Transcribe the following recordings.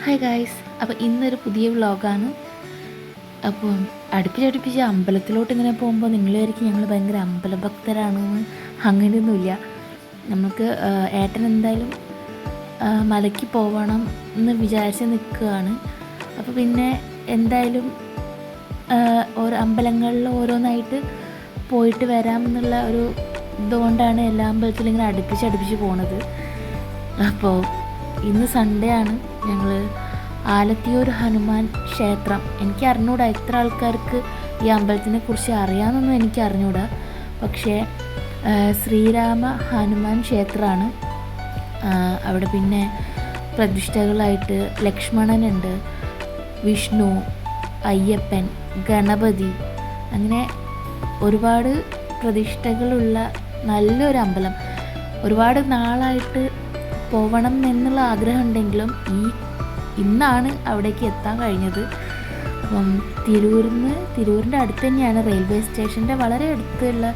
Hi guys, അപ്പോൾ ഇന്നൊരു പുതിയ വ്ളോഗാണ്. അപ്പോൾ അടുപ്പിച്ചടുപ്പിച്ച് അമ്പലത്തിലോട്ട് ഇങ്ങനെ പോകുമ്പോൾ നിങ്ങൾ വിചാരിക്കും ഞങ്ങൾ ഭയങ്കര അമ്പലഭക്തരാണെന്ന്. അങ്ങനെയൊന്നുമില്ല. നമുക്ക് ഏട്ടൻ എന്തായാലും മലയ്ക്ക് പോകണം എന്ന് വിചാരിച്ച് നിൽക്കുകയാണ്. അപ്പോൾ പിന്നെ എന്തായാലും ഓരോ അമ്പലങ്ങളിൽ ഓരോന്നായിട്ട് പോയിട്ട് വരാമെന്നുള്ള ഒരു ഇതുകൊണ്ടാണ് എല്ലാ അമ്പലത്തിലും ഇങ്ങനെ അടുപ്പിച്ച് പോണത്. അപ്പോൾ ഇന്ന് സൺഡേ ആണ്. ഞങ്ങൾ ആലത്തിയൂർ ഹനുമാൻ ക്ഷേത്രം, എനിക്ക് അറിഞ്ഞൂടാ എത്ര ആൾക്കാർക്ക് ഈ അമ്പലത്തിനെ കുറിച്ച് അറിയാമെന്നൊന്നും എനിക്ക് അറിഞ്ഞൂടാ. പക്ഷേ ശ്രീരാമ ഹനുമാൻ ക്ഷേത്രമാണ്. അവിടെ പിന്നെ പ്രതിഷ്ഠകളായിട്ട് ലക്ഷ്മണനുണ്ട്, വിഷ്ണു, അയ്യപ്പൻ, ഗണപതി, അങ്ങനെ ഒരുപാട് പ്രതിഷ്ഠകളുള്ള നല്ലൊരു അമ്പലം. ഒരുപാട് നാളായിട്ട് പോകണം എന്നുള്ള ആഗ്രഹം ഉണ്ടെങ്കിലും ഇന്നാണ് അവിടേക്ക് എത്താൻ കഴിഞ്ഞത്. അപ്പം തിരൂരിൻ്റെ അടുത്ത് തന്നെയാണ്, റെയിൽവേ സ്റ്റേഷൻ്റെ വളരെ അടുത്തുള്ള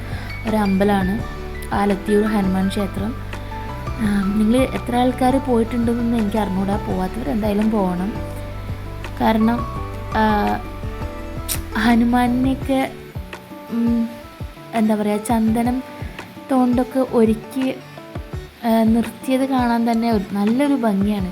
ഒരു അമ്പലമാണ് ആലത്തിയൂർ ഹനുമാൻ ക്ഷേത്രം. നിങ്ങൾ എത്ര ആൾക്കാർ പോയിട്ടുണ്ടെന്നൊന്നും എനിക്ക് അറിഞ്ഞൂടാ. പോവാത്തവർ എന്തായാലും പോകണം. കാരണം ഹനുമാനെയൊക്കെ എന്താ പറയുക, ചന്ദനം തോണ്ടൊക്കെ ഒരുക്കി നിർത്തിയത് കാണാൻ തന്നെ നല്ലൊരു ഭംഗിയാണ്.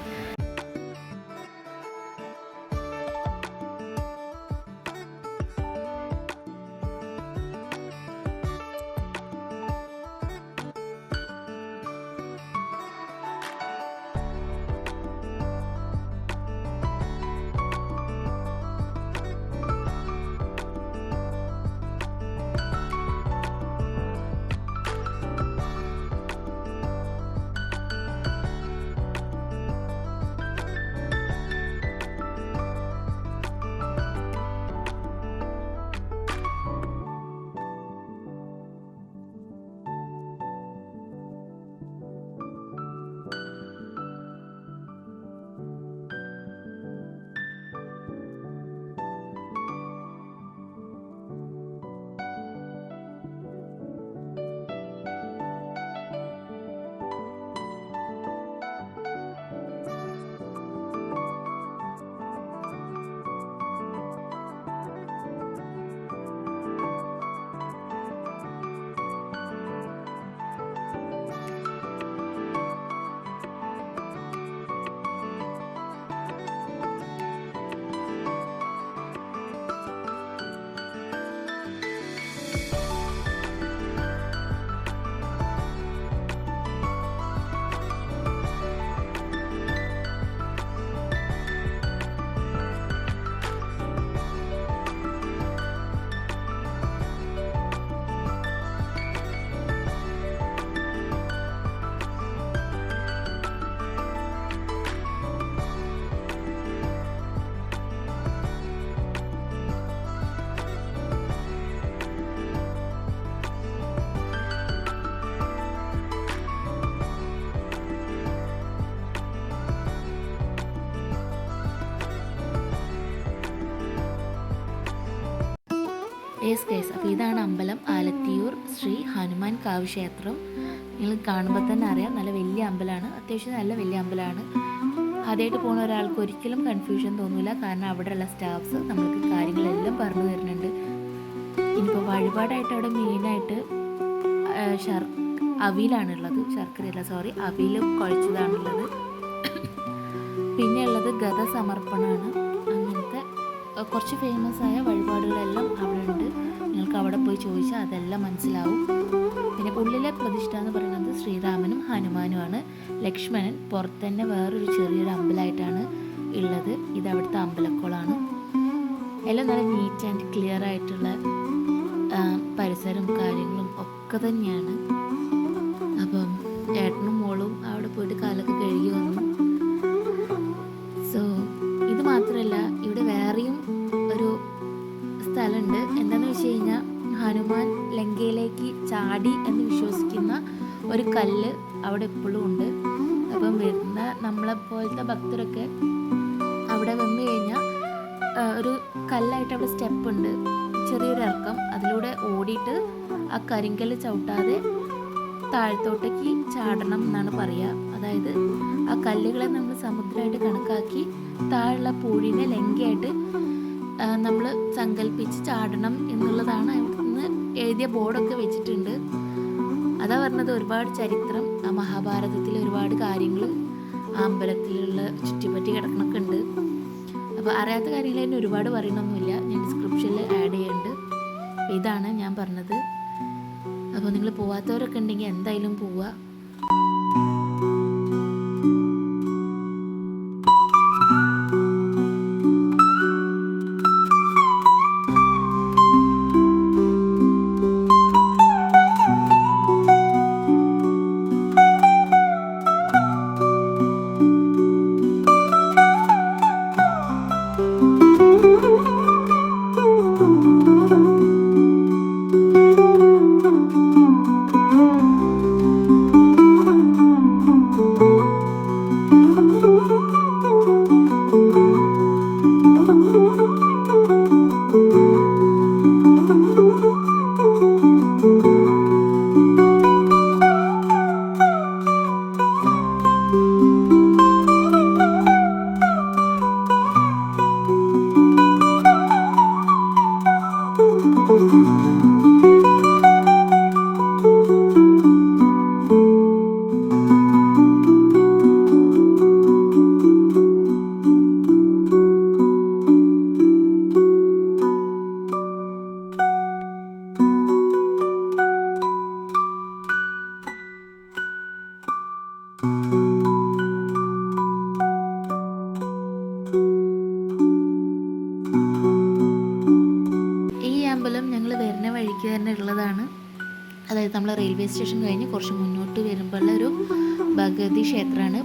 ഗൈസ്, അപ്പോൾ ഇതാണ് അമ്പലം, ആലത്തിയൂർ ശ്രീ ഹനുമാൻ കാവ് ക്ഷേത്രം. നിങ്ങൾ കാണുമ്പോൾ തന്നെ അറിയാം, നല്ല വലിയ അമ്പലമാണ്. അത്യാവശ്യം നല്ല വലിയ അമ്പലമാണ്. ആദ്യമായിട്ട് പോകുന്ന ഒരാൾക്ക് ഒരിക്കലും കൺഫ്യൂഷൻ തോന്നില്ല. കാരണം അവിടെയുള്ള സ്റ്റാഫ്സ് നമ്മൾക്ക് കാര്യങ്ങളെല്ലാം പറഞ്ഞു തരുന്നുണ്ട്. ഇനിയിപ്പോൾ വഴിപാടായിട്ട് അവിടെ മെയിനായിട്ട് അവിയിലാണുള്ളത്, അവിയിൽ കുഴച്ചതാണുള്ളത്. പിന്നെ ഉള്ളത് ഗത സമർപ്പണമാണ്. അങ്ങനത്തെ കുറച്ച് ഫേമസ് ആയ വഴിപാടുകളെല്ലാം അവിടെ ഉണ്ട്. നിങ്ങൾക്ക് അവിടെ പോയി ചോദിച്ചാൽ അതെല്ലാം മനസ്സിലാവും. പിന്നെ ഉള്ളിലെ പ്രതിഷ്ഠ എന്ന് പറയുന്നത് ശ്രീരാമനും ഹനുമാനുമാണ്. ലക്ഷ്മണൻ പുറത്ത് തന്നെ വേറൊരു ചെറിയൊരു അമ്പലമായിട്ടാണ് ഉള്ളത്. ഇത് അവിടുത്തെ അമ്പലക്കുളമാണ്. എല്ലാം നല്ല നീറ്റ് ആൻഡ് ക്ലിയർ ആയിട്ടുള്ള പരിസരവും കാര്യങ്ങളും ഒക്കെ തന്നെയാണ്. അപ്പം ഏട്ടനും മോളും അവിടെ പോയിട്ട് കാലൊക്കെ കഴുകി വന്നു. സോ ഇത് മാത്രമല്ല, ഇവിടെ വേറെയും ഒരു സ്ഥലമുണ്ട്. എന്താണെന്ന് വെച്ച് കഴിഞ്ഞാൽ, ഹനുമാൻ ലങ്കയിലേക്ക് ചാടി എന്ന് വിശ്വസിക്കുന്ന ഒരു കല്ല് അവിടെ എപ്പോഴും ഉണ്ട്. അപ്പം വരുന്ന നമ്മളെപ്പോലത്തെ ഭക്തരൊക്കെ അവിടെ വന്നു കഴിഞ്ഞാൽ ഒരു കല്ലായിട്ട് അവിടെ സ്റ്റെപ്പ് ഉണ്ട്, ചെറിയൊരു ഇറക്കം. അതിലൂടെ ഓടിയിട്ട് ആ കരിങ്കല്ല് ചവിട്ടാതെ താഴത്തോട്ടേക്ക് ചാടണം എന്നാണ് പറയുക. അതായത് ആ കല്ലുകളെ നമ്മൾ സമുദ്രമായിട്ട് കണക്കാക്കി താഴെയുള്ള പൂഴിനെ ലങ്കയായിട്ട് നമ്മൾ സങ്കല്പിച്ച് ചാടണം എന്നുള്ളതാണ് അവിടുന്ന് എഴുതിയ ബോർഡൊക്കെ വെച്ചിട്ടുണ്ട്. അതാ പറഞ്ഞത്, ഒരുപാട് ചരിത്രം, മഹാഭാരതത്തിലെ ഒരുപാട് കാര്യങ്ങൾ ആ അമ്പലത്തിലുള്ള ചുറ്റിപ്പറ്റി കിടക്കണൊക്കെ ഉണ്ട്. അപ്പോൾ അറിയാത്ത കാര്യങ്ങൾ തന്നെ ഒരുപാട് പറയണമൊന്നുമില്ല, ഞാൻ ഡിസ്ക്രിപ്ഷനിൽ ആഡ് ചെയ്യുന്നുണ്ട്. അപ്പോൾ ഇതാണ് ഞാൻ പറഞ്ഞത്. അപ്പോൾ നിങ്ങൾ പോവാത്തവരൊക്കെ ഉണ്ടെങ്കിൽ എന്തായാലും പോവുക. ഞങ്ങൾ വരുന്ന വഴിക്ക് തന്നെ ഉള്ളതാണ്. അതായത് നമ്മൾ റെയിൽവേ സ്റ്റേഷൻ കഴിഞ്ഞ് കുറച്ച് മുന്നോട്ട് വരുമ്പോഴുള്ള ഒരു ഭഗവതി ക്ഷേത്രമാണ്.